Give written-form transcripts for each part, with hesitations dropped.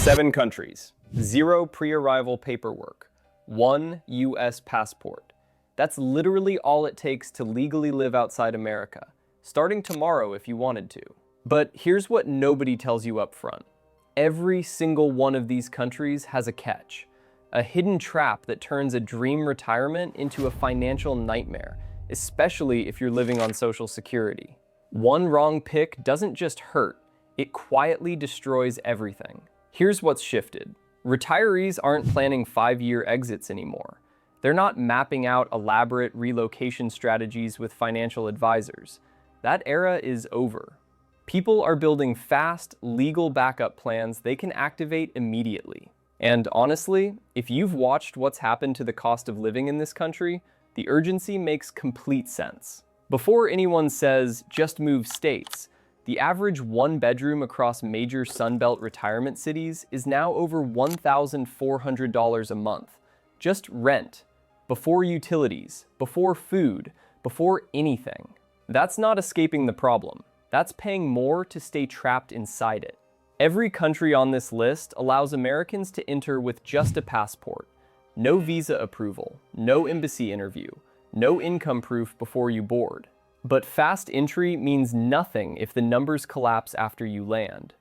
7 countries, 0 pre-arrival paperwork, 1 US passport. That's literally all it takes to legally live outside America, starting tomorrow if you wanted to. But here's what nobody tells you up front. Every single one of these countries has a catch, a hidden trap that turns a dream retirement into a financial nightmare, especially if you're living on Social Security. One wrong pick doesn't just hurt, it quietly destroys everything. Here's what's shifted. Retirees aren't planning 5-year exits anymore. They're not mapping out elaborate relocation strategies with financial advisors. That era is over. People are building fast, legal backup plans they can activate immediately. And honestly, if you've watched what's happened to the cost of living in this country, the urgency makes complete sense. Before anyone says, just move states, the average one-bedroom across major Sunbelt retirement cities is now over $1,400 a month. Just rent, before utilities, before food, before anything. That's not escaping the problem. That's paying more to stay trapped inside it. Every country on this list allows Americans to enter with just a passport. No visa approval, no embassy interview, no income proof before you board. But fast entry means nothing if the numbers collapse after you land.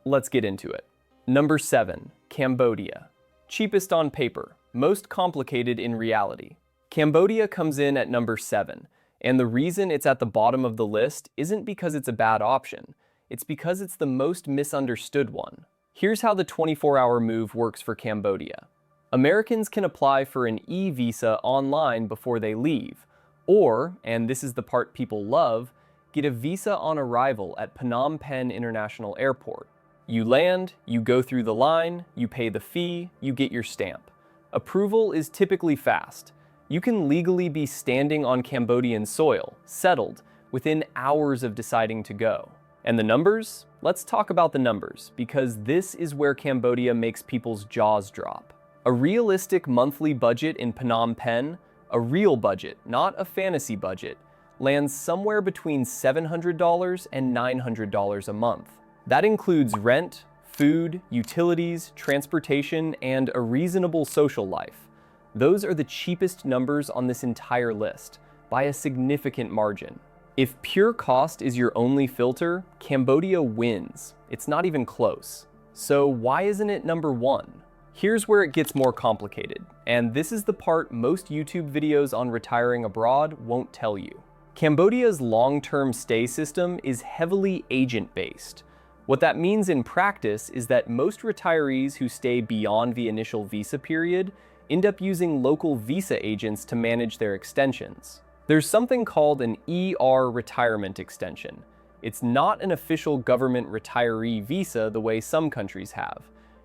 Let's get into it. Number 7, Cambodia. Cheapest on paper, most complicated in reality. Cambodia comes in at number 7, and the reason it's at the bottom of the list isn't because it's a bad option, it's because it's the most misunderstood one. Here's how the 24-hour move works for Cambodia. Americans can apply for an e-visa online before they leave, or, and this is the part people love, get a visa on arrival at Phnom Penh International Airport. You land, you go through the line, you pay the fee, you get your stamp. Approval is typically fast. You can legally be standing on Cambodian soil, settled, within hours of deciding to go. And the numbers? Let's talk about the numbers, because this is where Cambodia makes people's jaws drop. A realistic monthly budget in Phnom Penh, a real budget, not a fantasy budget, lands somewhere between $700 and $900 a month. That includes rent, food, utilities, transportation, and a reasonable social life. Those are the cheapest numbers on this entire list, by a significant margin. If pure cost is your only filter, Cambodia wins. It's not even close. So why isn't it number 1? Here's where it gets more complicated, and this is the part most YouTube videos on retiring abroad won't tell you. Cambodia's long-term stay system is heavily agent-based. What that means in practice is that most retirees who stay beyond the initial visa period end up using local visa agents to manage their extensions. There's something called an ER retirement extension. It's not an official government retiree visa the way some countries have.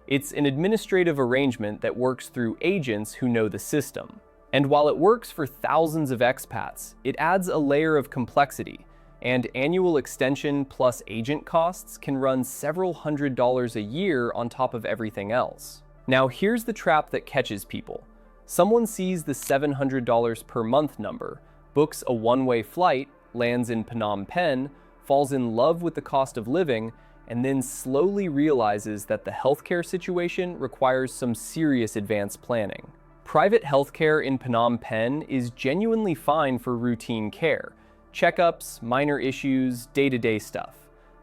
It's an administrative arrangement that works through agents who know the system. And while it works for thousands of expats, it adds a layer of complexity, and annual extension plus agent costs can run several $100s a year on top of everything else. Now here's the trap that catches people. Someone sees the $700 per month number, books a one-way flight, lands in Phnom Penh, falls in love with the cost of living, and then slowly realizes that the healthcare situation requires some serious advanced planning. Private healthcare in Phnom Penh is genuinely fine for routine care, checkups, minor issues, day-to-day stuff.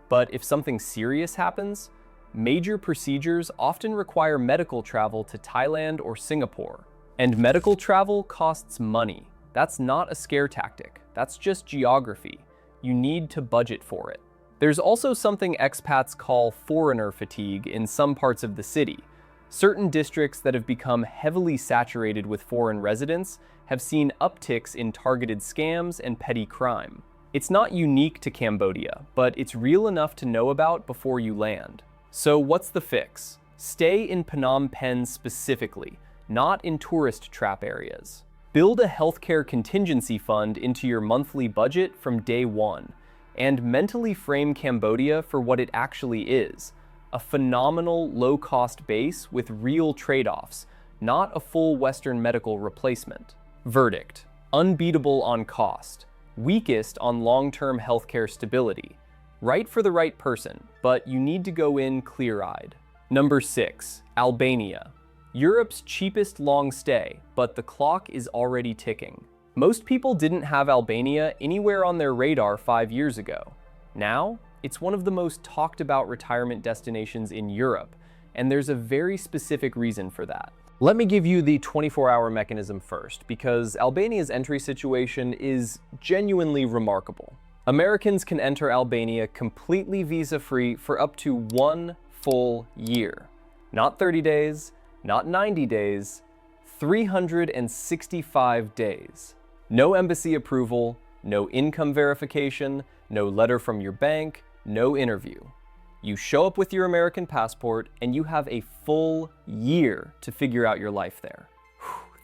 But if something serious happens, major procedures often require medical travel to Thailand or Singapore. And medical travel costs money. That's not a scare tactic, that's just geography. You need to budget for it. There's also something expats call foreigner fatigue in some parts of the city. Certain districts that have become heavily saturated with foreign residents have seen upticks in targeted scams and petty crime. It's not unique to Cambodia, but it's real enough to know about before you land. So what's the fix? Stay in Phnom Penh specifically, not in tourist trap areas. Build a healthcare contingency fund into your monthly budget from day 1. And mentally frame Cambodia for what it actually is, a phenomenal low-cost base with real trade-offs, not a full Western medical replacement. Verdict: unbeatable on cost, weakest on long-term healthcare stability. Right for the right person, but you need to go in clear-eyed. Number 6. Albania. Europe's cheapest long stay, but the clock is already ticking. Most people didn't have Albania anywhere on their radar 5 years ago. Now, it's one of the most talked about retirement destinations in Europe, and there's a very specific reason for that. Let me give you the 24-hour mechanism first, because Albania's entry situation is genuinely remarkable. Americans can enter Albania completely visa-free for up to 1 full year. Not 30 days, not 90 days, 365 days. No embassy approval, no income verification, no letter from your bank, no interview. You show up with your American passport and you have a full year to figure out your life there.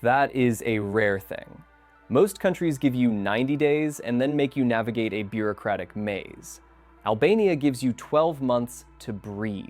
That is a rare thing. Most countries give you 90 days and then make you navigate a bureaucratic maze. Albania gives you 12 months to breathe.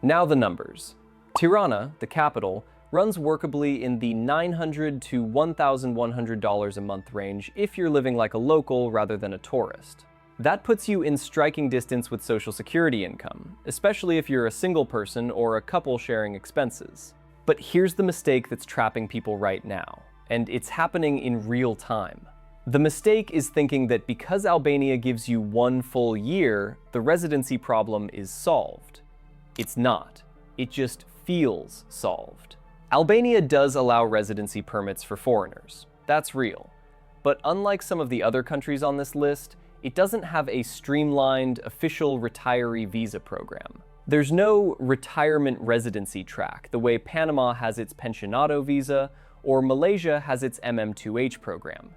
Now the numbers. Tirana, the capital, runs workably in the $900 to $1,100 a month range if you're living like a local rather than a tourist. That puts you in striking distance with Social Security income, especially if you're a single person or a couple sharing expenses. But here's the mistake that's trapping people right now, and it's happening in real time. The mistake is thinking that because Albania gives you 1 full year, the residency problem is solved. It's not. It just feels solved. Albania does allow residency permits for foreigners. That's real. But unlike some of the other countries on this list, it doesn't have a streamlined, official retiree visa program. There's no retirement residency track, the way Panama has its pensionado visa, or Malaysia has its MM2H program.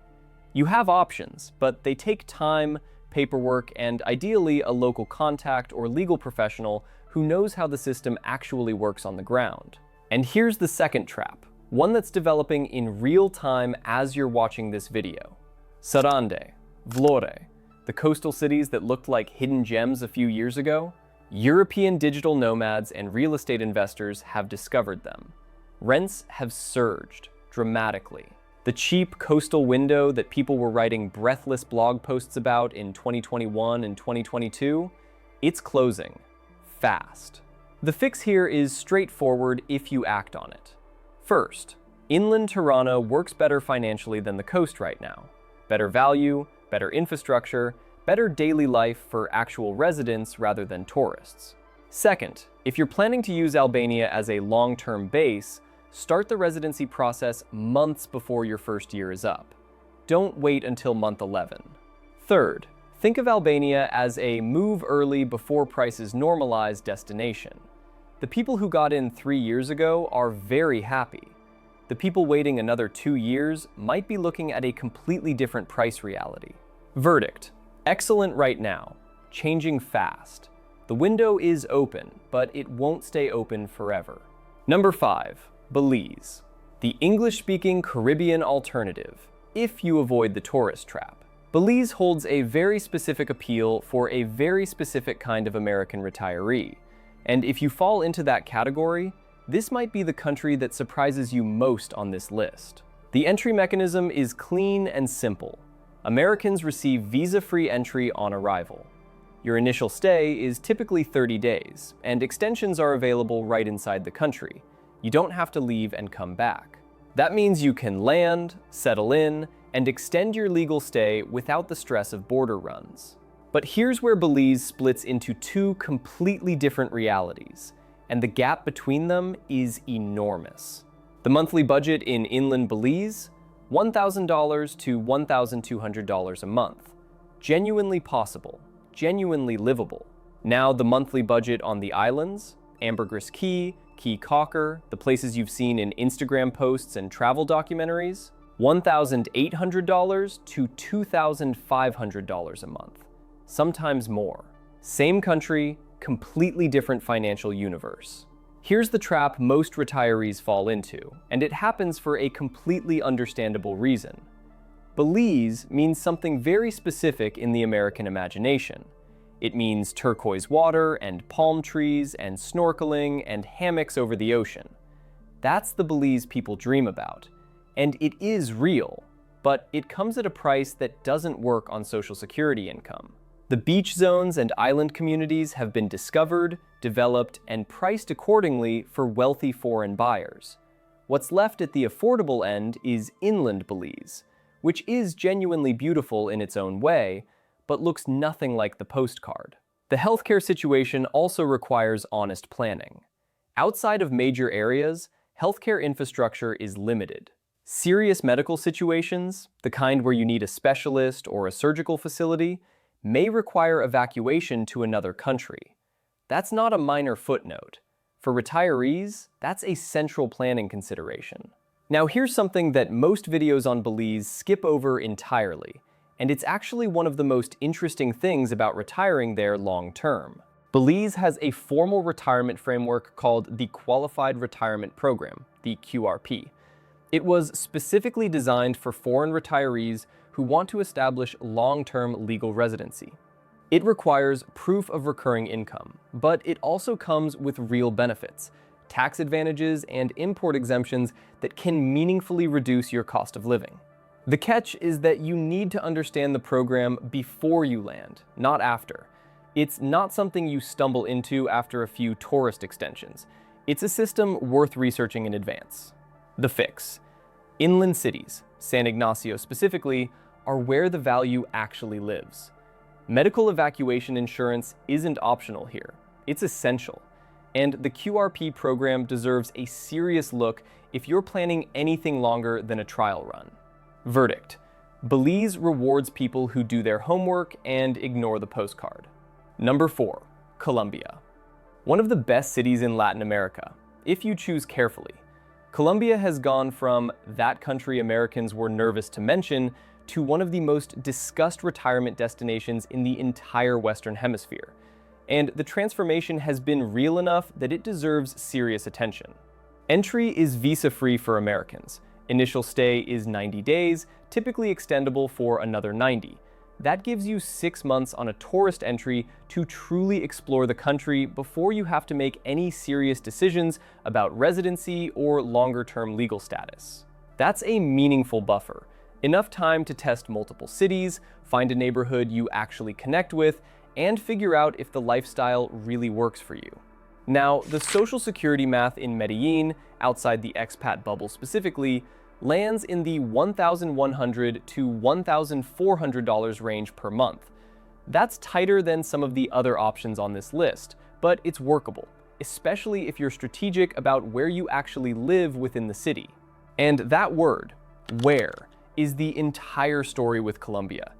You have options, but they take time, paperwork, and ideally a local contact or legal professional who knows how the system actually works on the ground. And here's the second trap, one that's developing in real time as you're watching this video. Sarande, Vlore, the coastal cities that looked like hidden gems a few years ago, European digital nomads and real estate investors have discovered them. Rents have surged dramatically. The cheap coastal window that people were writing breathless blog posts about in 2021 and 2022, it's closing fast. The fix here is straightforward if you act on it. First, inland Tirana works better financially than the coast right now. Better value, better infrastructure, better daily life for actual residents rather than tourists. Second, if you're planning to use Albania as a long-term base, start the residency process months before your first year is up. Don't wait until month 11. Third, think of Albania as a move early before prices normalize destination. The people who got in 3 years ago are very happy. The people waiting another 2 years might be looking at a completely different price reality. Verdict: excellent right now, changing fast. The window is open, but it won't stay open forever. Number 5, Belize. The English-speaking Caribbean alternative, if you avoid the tourist trap. Belize holds a very specific appeal for a very specific kind of American retiree. And if you fall into that category, this might be the country that surprises you most on this list. The entry mechanism is clean and simple. Americans receive visa-free entry on arrival. Your initial stay is typically 30 days, and extensions are available right inside the country. You don't have to leave and come back. That means you can land, settle in, and extend your legal stay without the stress of border runs. But here's where Belize splits into 2 completely different realities, and the gap between them is enormous. The monthly budget in inland Belize, $1,000 to $1,200 a month. Genuinely possible, genuinely livable. Now the monthly budget on the islands, Ambergris Caye, Caye Caulker, the places you've seen in Instagram posts and travel documentaries, $1,800 to $2,500 a month. Sometimes more. Same country, completely different financial universe. Here's the trap most retirees fall into, and it happens for a completely understandable reason. Belize means something very specific in the American imagination. It means turquoise water and palm trees and snorkeling and hammocks over the ocean. That's the Belize people dream about. And it is real, but it comes at a price that doesn't work on Social Security income. The beach zones and island communities have been discovered, developed, and priced accordingly for wealthy foreign buyers. What's left at the affordable end is inland Belize, which is genuinely beautiful in its own way, but looks nothing like the postcard. The healthcare situation also requires honest planning. Outside of major areas, healthcare infrastructure is limited. Serious medical situations, the kind where you need a specialist or a surgical facility, may require evacuation to another country. That's not a minor footnote. For retirees, that's a central planning consideration. Now here's something that most videos on Belize skip over entirely, and it's actually one of the most interesting things about retiring there long term. Belize has a formal retirement framework called the Qualified Retirement Program, the QRP. It was specifically designed for foreign retirees who want to establish long-term legal residency. It requires proof of recurring income, but it also comes with real benefits, tax advantages, and import exemptions that can meaningfully reduce your cost of living. The catch is that you need to understand the program before you land, not after. It's not something you stumble into after a few tourist extensions. It's a system worth researching in advance. The fix. Inland cities, San Ignacio specifically, are where the value actually lives. Medical evacuation insurance isn't optional here. It's essential. And the QRP program deserves a serious look if you're planning anything longer than a trial run. Verdict. Belize rewards people who do their homework and ignore the postcard. Number 4. Colombia. One of the best cities in Latin America, if you choose carefully. Colombia has gone from that country Americans were nervous to mention to one of the most discussed retirement destinations in the entire Western Hemisphere. And the transformation has been real enough that it deserves serious attention. Entry is visa-free for Americans. Initial stay is 90 days, typically extendable for another 90. That gives you 6 months on a tourist entry to truly explore the country before you have to make any serious decisions about residency or longer-term legal status. That's a meaningful buffer. Enough time to test multiple cities, find a neighborhood you actually connect with, and figure out if the lifestyle really works for you. Now, the Social Security math in Medellín, outside the expat bubble specifically, lands in the $1,100 to $1,400 range per month. That's tighter than some of the other options on this list, but it's workable, especially if you're strategic about where you actually live within the city. And that word, where, is the entire story with Colombia.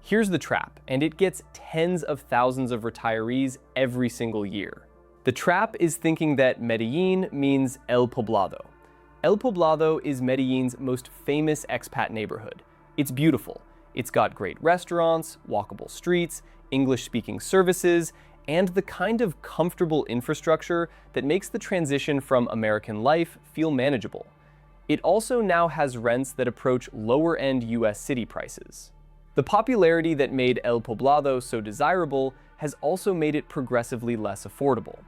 Here's the trap, and it gets tens of thousands of retirees every single year. The trap is thinking that Medellín means El Poblado. El Poblado is Medellín's most famous expat neighborhood. It's beautiful. It's got great restaurants, walkable streets, English-speaking services, and the kind of comfortable infrastructure that makes the transition from American life feel manageable. It also now has rents that approach lower-end US city prices. The popularity that made El Poblado so desirable has also made it progressively less affordable.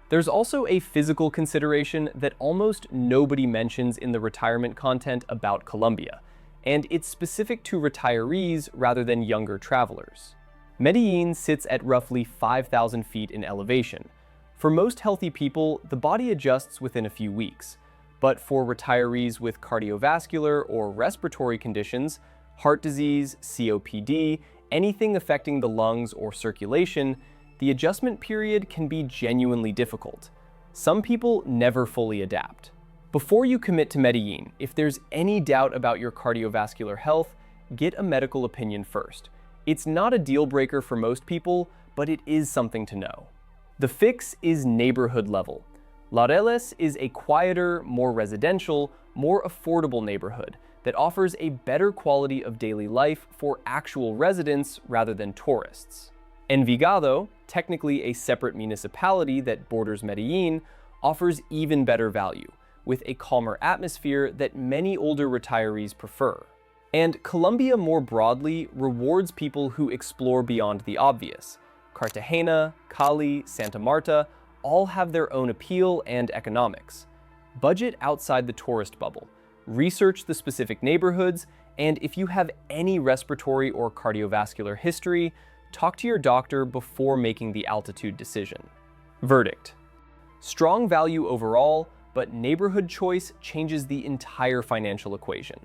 There's also a physical consideration that almost nobody mentions in the retirement content about Colombia, and it's specific to retirees rather than younger travelers. Medellín sits at roughly 5,000 feet in elevation. For most healthy people, the body adjusts within a few weeks. But for retirees with cardiovascular or respiratory conditions, heart disease, COPD, anything affecting the lungs or circulation, the adjustment period can be genuinely difficult. Some people never fully adapt. Before you commit to Medellín, if there's any doubt about your cardiovascular health, get a medical opinion first. It's not a deal breaker for most people, but it is something to know. The fix is neighborhood level. Laureles is a quieter, more residential, more affordable neighborhood that offers a better quality of daily life for actual residents rather than tourists. Envigado, technically a separate municipality that borders Medellín, offers even better value, with a calmer atmosphere that many older retirees prefer. And Colombia more broadly rewards people who explore beyond the obvious. Cartagena, Cali, Santa Marta all have their own appeal and economics. Budget outside the tourist bubble, research the specific neighborhoods, and if you have any respiratory or cardiovascular history, talk to your doctor before making the altitude decision. Verdict: strong value overall, but neighborhood choice changes the entire financial equation.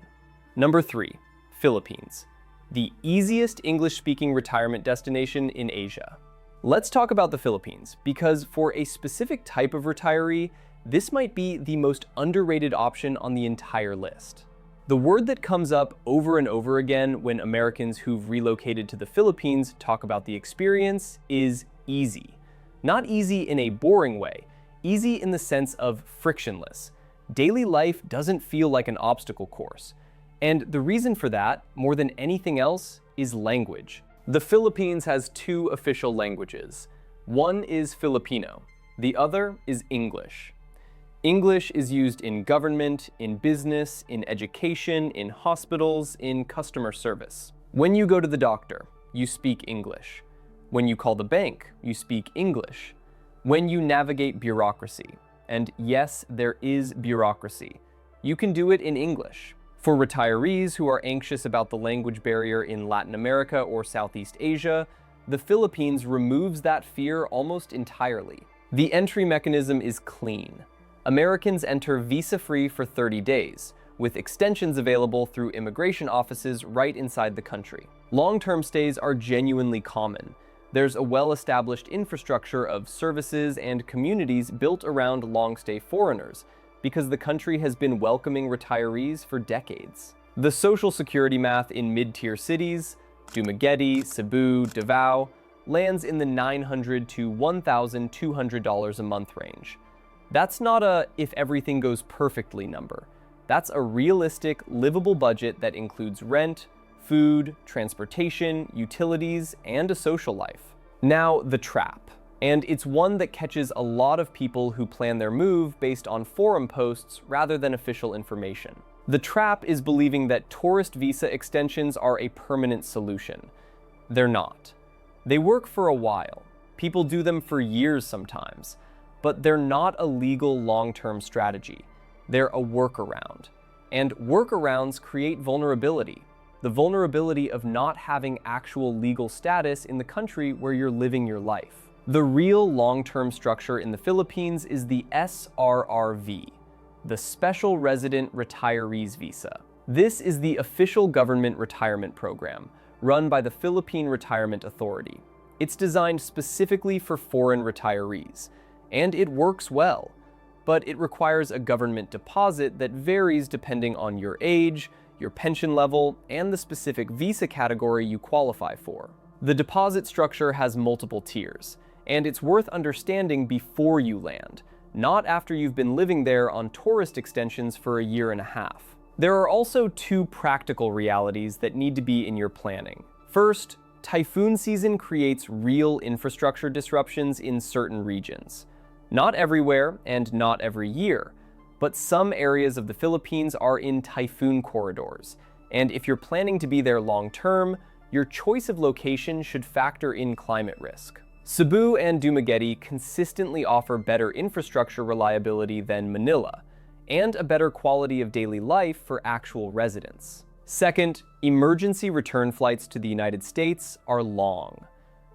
Number 3, Philippines, the easiest English-speaking retirement destination in Asia. Let's talk about the Philippines, because for a specific type of retiree, this might be the most underrated option on the entire list. The word that comes up over and over again when Americans who've relocated to the Philippines talk about the experience is easy. Not easy in a boring way, easy in the sense of frictionless. Daily life doesn't feel like an obstacle course. And the reason for that, more than anything else, is language. The Philippines has 2 official languages. One is Filipino, the other is English. English is used in government, in business, in education, in hospitals, in customer service. When you go to the doctor, you speak English. When you call the bank, you speak English. When you navigate bureaucracy, and yes, there is bureaucracy, you can do it in English. For retirees who are anxious about the language barrier in Latin America or Southeast Asia, the Philippines removes that fear almost entirely. The entry mechanism is clean. Americans enter visa-free for 30 days, with extensions available through immigration offices right inside the country. Long-term stays are genuinely common. There's a well-established infrastructure of services and communities built around long-stay foreigners, because the country has been welcoming retirees for decades. The social security math in mid-tier cities, Dumaguete, Cebu, Davao, lands in the $900 to $1,200 a month range. That's not a if everything goes perfectly number. That's a realistic, livable budget that includes rent, food, transportation, utilities, and a social life. Now, the trap. And it's one that catches a lot of people who plan their move based on forum posts rather than official information. The trap is believing that tourist visa extensions are a permanent solution. They're not. They work for a while. People do them for years sometimes. But they're not a legal long-term strategy. They're a workaround. And workarounds create vulnerability. The vulnerability of not having actual legal status in the country where you're living your life. The real long-term structure in the Philippines is the SRRV, the Special Resident Retirees Visa. This is the official government retirement program, run by the Philippine Retirement Authority. It's designed specifically for foreign retirees, and it works well, but it requires a government deposit that varies depending on your age, your pension level, and the specific visa category you qualify for. The deposit structure has multiple tiers, and it's worth understanding before you land, not after you've been living there on tourist extensions for a year and a half. There are also 2 practical realities that need to be in your planning. First, typhoon season creates real infrastructure disruptions in certain regions. Not everywhere and not every year, but some areas of the Philippines are in typhoon corridors, and if you're planning to be there long-term, your choice of location should factor in climate risk. Cebu and Dumaguete consistently offer better infrastructure reliability than Manila, and a better quality of daily life for actual residents. Second, emergency return flights to the United States are long.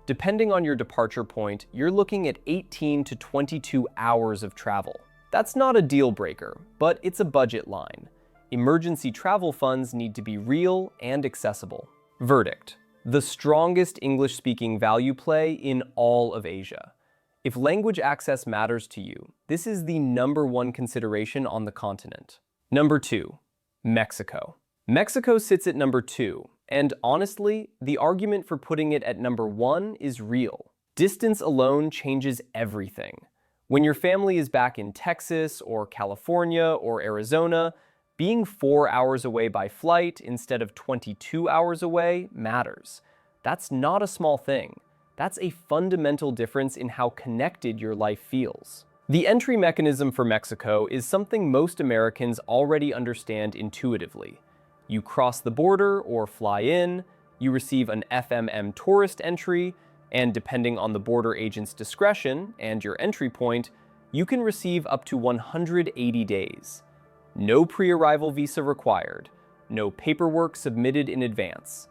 Depending on your departure point, you're looking at 18 to 22 hours of travel. That's not a deal breaker, but it's a budget line. Emergency travel funds need to be real and accessible. Verdict: the strongest English-speaking value play in all of Asia. If language access matters to you, this is the #1 consideration on the continent. Number 2, Mexico. Mexico sits at number 2, and honestly, the argument for putting it at number 1 is real. Distance alone changes everything. When your family is back in Texas or California or Arizona, being 4 hours away by flight instead of 22 hours away matters. That's not a small thing. That's a fundamental difference in how connected your life feels. The entry mechanism for Mexico is something most Americans already understand intuitively. You cross the border or fly in, you receive an FMM tourist entry, and depending on the border agent's discretion and your entry point, you can receive up to 180 days. No pre-arrival visa required, no paperwork submitted in advance,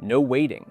no waiting.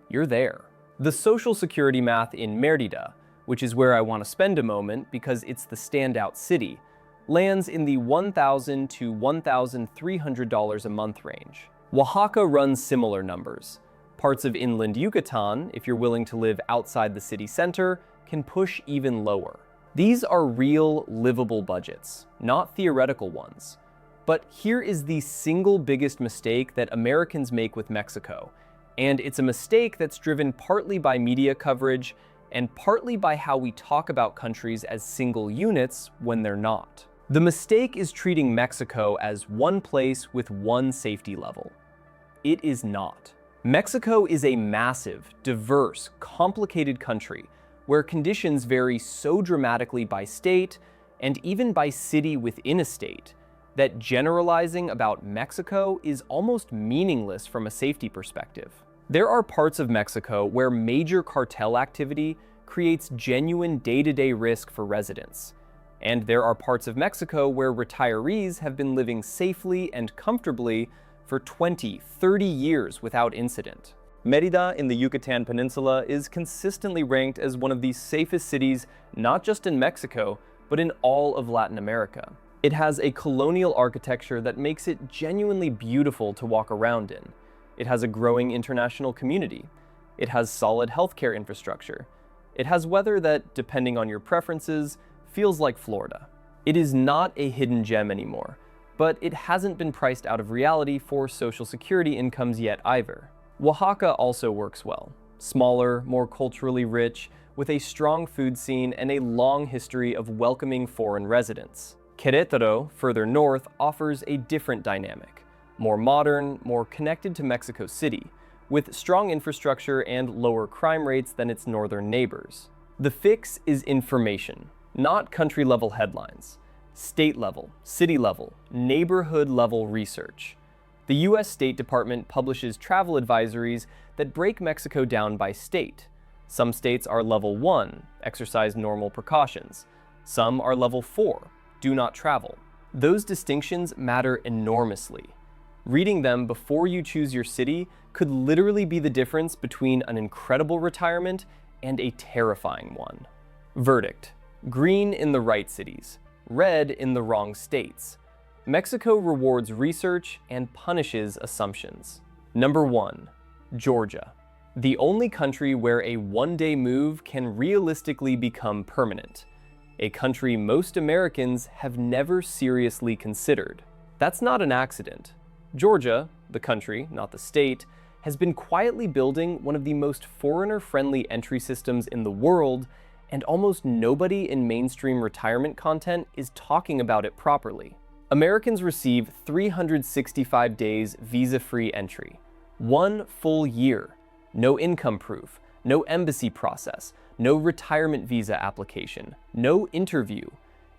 You're there. The Social Security math in Mérida, which is where I want to spend a moment because it's the standout city, lands in the $1,000 to $1,300 a month range. Oaxaca runs similar numbers. Parts of inland Yucatan, if you're willing to live outside the city center, can push even lower. These are real, livable budgets, not theoretical ones. But here is the single biggest mistake that Americans make with Mexico, and it's a mistake that's driven partly by media coverage and partly by how we talk about countries as single units when they're not. The mistake is treating Mexico as one place with one safety level. It is not. Mexico is a massive, diverse, complicated country where conditions vary so dramatically by state and even by city within a state that generalizing about Mexico is almost meaningless from a safety perspective. There are parts of Mexico where major cartel activity creates genuine day-to-day risk for residents. And there are parts of Mexico where retirees have been living safely and comfortably for 20, 30 years without incident. Mérida in the Yucatan Peninsula is consistently ranked as one of the safest cities, not just in Mexico, but in all of Latin America. It has a colonial architecture that makes it genuinely beautiful to walk around in. It has a growing international community. It has solid healthcare infrastructure. It has weather that, depending on your preferences, feels like Florida. It is not a hidden gem anymore, but it hasn't been priced out of reality for Social Security incomes yet either. Oaxaca also works well. Smaller, more culturally rich, with a strong food scene and a long history of welcoming foreign residents. Querétaro, further north, offers a different dynamic. More modern, more connected to Mexico City, with strong infrastructure and lower crime rates than its northern neighbors. The fix is information, not country-level headlines. State-level, city-level, neighborhood-level research. The U.S. State Department publishes travel advisories that break Mexico down by state. Some states are level 1, exercise normal precautions. Some are level 4, do not travel. Those distinctions matter enormously. Reading them before you choose your city could literally be the difference between an incredible retirement and a terrifying one. Verdict: green in the right cities, red in the wrong states. Mexico rewards research and punishes assumptions. Number 1. Georgia. The only country where a one-day move can realistically become permanent. A country most Americans have never seriously considered. That's not an accident. Georgia, the country, not the state, has been quietly building one of the most foreigner-friendly entry systems in the world, and almost nobody in mainstream retirement content is talking about it properly. Americans receive 365 days visa-free entry. 1 full year. No income proof, no embassy process, no retirement visa application, no interview.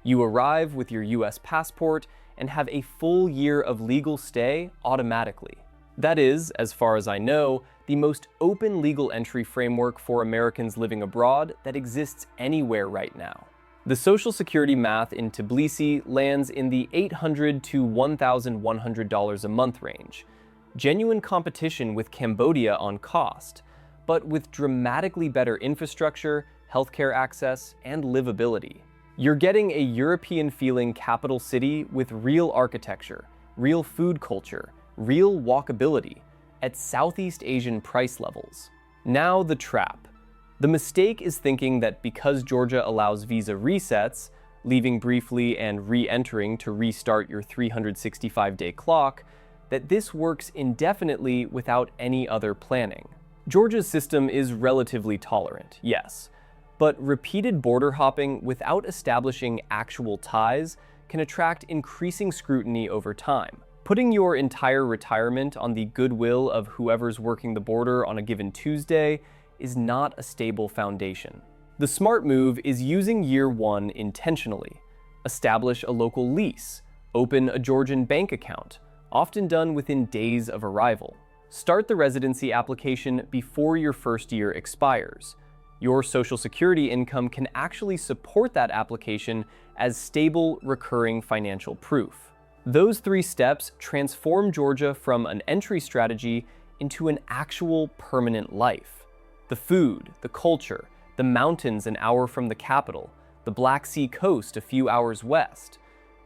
You arrive with your US passport and have a full year of legal stay automatically. That is, as far as I know, the most open legal entry framework for Americans living abroad that exists anywhere right now. The Social Security math in Tbilisi lands in the $800 to $1,100 a month range. Genuine competition with Cambodia on cost, but with dramatically better infrastructure, healthcare access, and livability. You're getting a European-feeling capital city with real architecture, real food culture, real walkability, at Southeast Asian price levels. Now the trap. The mistake is thinking that because Georgia allows visa resets, leaving briefly and re-entering to restart your 365-day clock, that this works indefinitely without any other planning. Georgia's system is relatively tolerant, yes, but repeated border hopping without establishing actual ties can attract increasing scrutiny over time. Putting your entire retirement on the goodwill of whoever's working the border on a given Tuesday is not a stable foundation. The smart move is using year 1 intentionally. Establish a local lease, open a Georgian bank account, often done within days of arrival. Start the residency application before your first year expires. Your Social Security income can actually support that application as stable, recurring financial proof. Those 3 steps transform Georgia from an entry strategy into an actual permanent life. The food, the culture, the mountains an hour from the capital, the Black Sea coast a few hours west.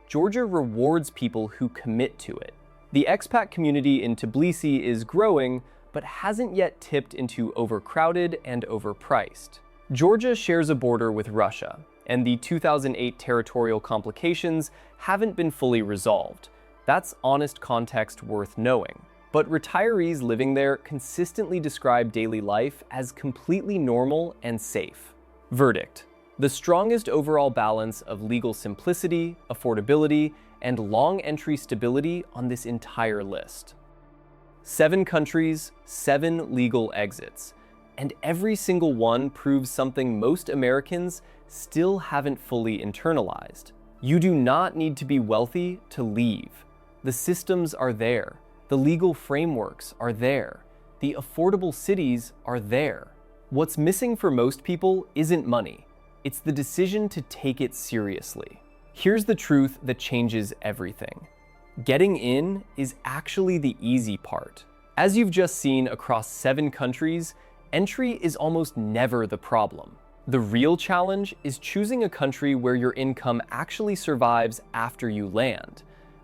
Georgia rewards people who commit to it. The expat community in Tbilisi is growing, but hasn't yet tipped into overcrowded and overpriced. Georgia shares a border with Russia, and the 2008 territorial complications haven't been fully resolved. That's honest context worth knowing. But retirees living there consistently describe daily life as completely normal and safe. Verdict: the strongest overall balance of legal simplicity, affordability, and long entry stability on this entire list. 7 countries, 7 legal exits, and every single one proves something most Americans still haven't fully internalized. You do not need to be wealthy to leave. The systems are there. The legal frameworks are there. The affordable cities are there. What's missing for most people isn't money. It's the decision to take it seriously. Here's the truth that changes everything. Getting in is actually the easy part. As you've just seen across 7 countries, entry is almost never the problem. The real challenge is choosing a country where your income actually survives after you land,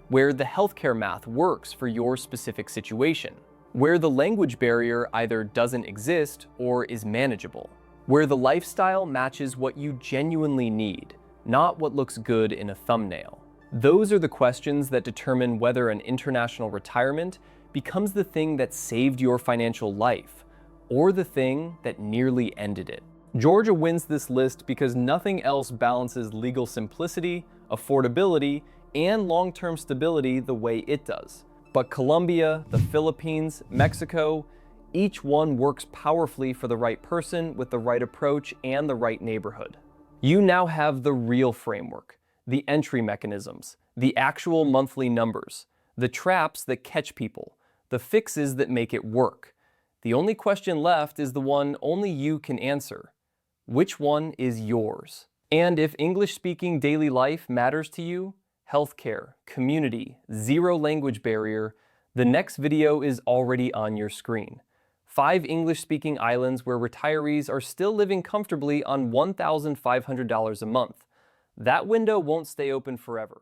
where the healthcare math works for your specific situation, where the language barrier either doesn't exist or is manageable, where the lifestyle matches what you genuinely need, not what looks good in a thumbnail. Those are the questions that determine whether an international retirement becomes the thing that saved your financial life, or the thing that nearly ended it. Georgia wins this list because nothing else balances legal simplicity, affordability, and long-term stability the way it does. But Colombia, the Philippines, Mexico, each one works powerfully for the right person with the right approach and the right neighborhood. You now have the real framework, the entry mechanisms, the actual monthly numbers, the traps that catch people, the fixes that make it work. The only question left is the one only you can answer. Which one is yours? And if English-speaking daily life matters to you, healthcare, community, zero language barrier, the next video is already on your screen. 5 English-speaking islands where retirees are still living comfortably on $1,500 a month. That window won't stay open forever.